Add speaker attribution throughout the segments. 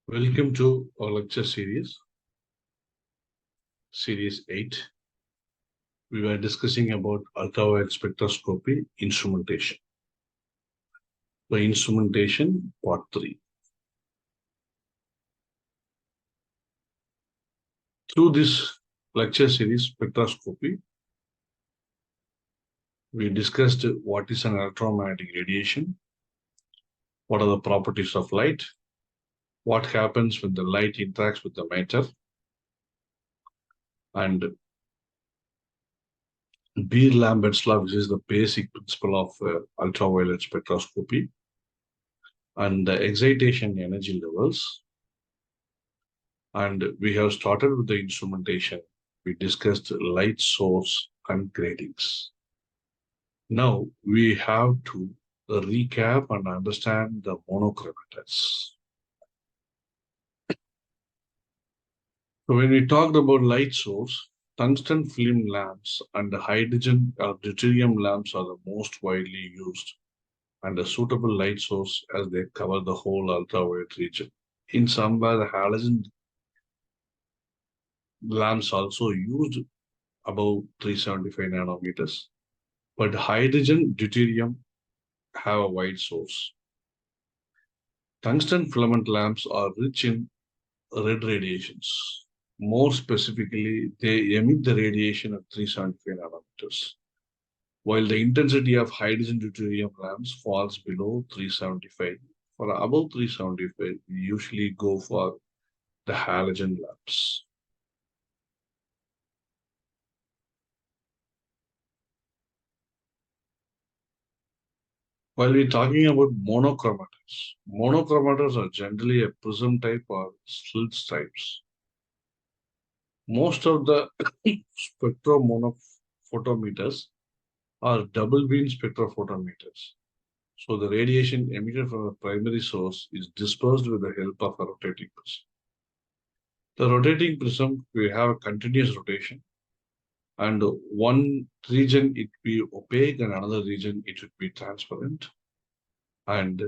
Speaker 1: Welcome to our lecture series 8. We were discussing about ultraviolet spectroscopy instrumentation. The instrumentation part 3. Through this lecture series spectroscopy, we discussed what is an electromagnetic radiation, what are the properties of light, what happens when the light interacts with the matter, and Beer-Lambert's law, which is the basic principle of ultraviolet spectroscopy, and the excitation energy levels. And we have started with the instrumentation. We discussed light source and gratings. Now we have to recap and understand the monochromators. So when we talked about light source, tungsten film lamps and hydrogen or deuterium lamps are the most widely used and a suitable light source as they cover the whole ultraviolet region. In some way, the halogen lamps also used above 375 nanometers, but hydrogen deuterium have a wide source. Tungsten filament lamps are rich in red radiations. More specifically, they emit the radiation at 375 nanometers, while the intensity of hydrogen deuterium lamps falls below 375. For above 375, we usually go for the halogen lamps. While we're talking about monochromators are generally a prism type or slit types. Most of the spectrophotometers are double beam spectrophotometers. So the radiation emitted from the primary source is dispersed with the help of a rotating prism. The rotating prism will have a continuous rotation, and one region it will be opaque and another region it would be transparent. And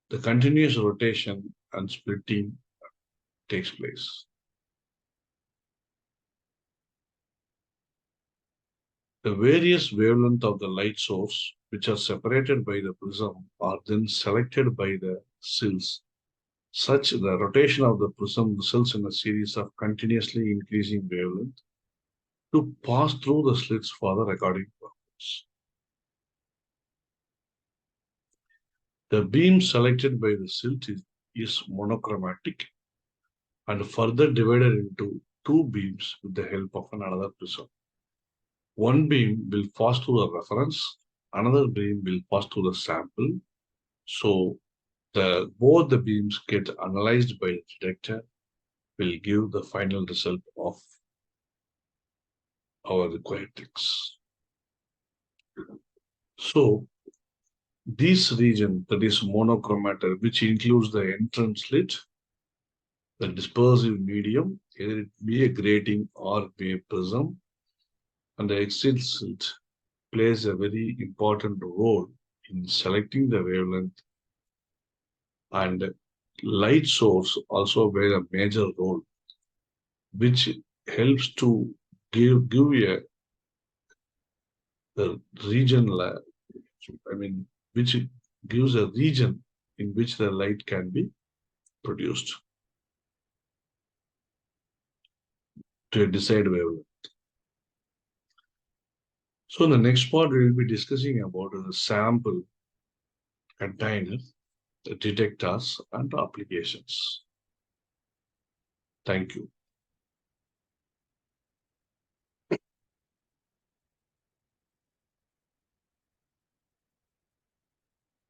Speaker 1: the continuous rotation and splitting takes place. The various wavelengths of the light source, which are separated by the prism, are then selected by the sills. Such the rotation of the prism results in a series of continuously increasing wavelength to pass through the slits for the recording purpose. The beam selected by the silt is monochromatic and further divided into two beams with the help of another prism. One beam will pass through the reference, another beam will pass through the sample. So both the beams get analyzed by the detector, will give the final result of our required things. So this region, that is monochromator, which includes the entrance slit, the dispersive medium, either it be a grating or be a prism, and the exit slit plays a very important role in selecting the wavelength, and light source also play a major role, which helps to give the region, which gives a region in which the light can be produced to decide wavelength. So in the next part, we will be discussing about the sample container, the detectors, and applications. Thank you.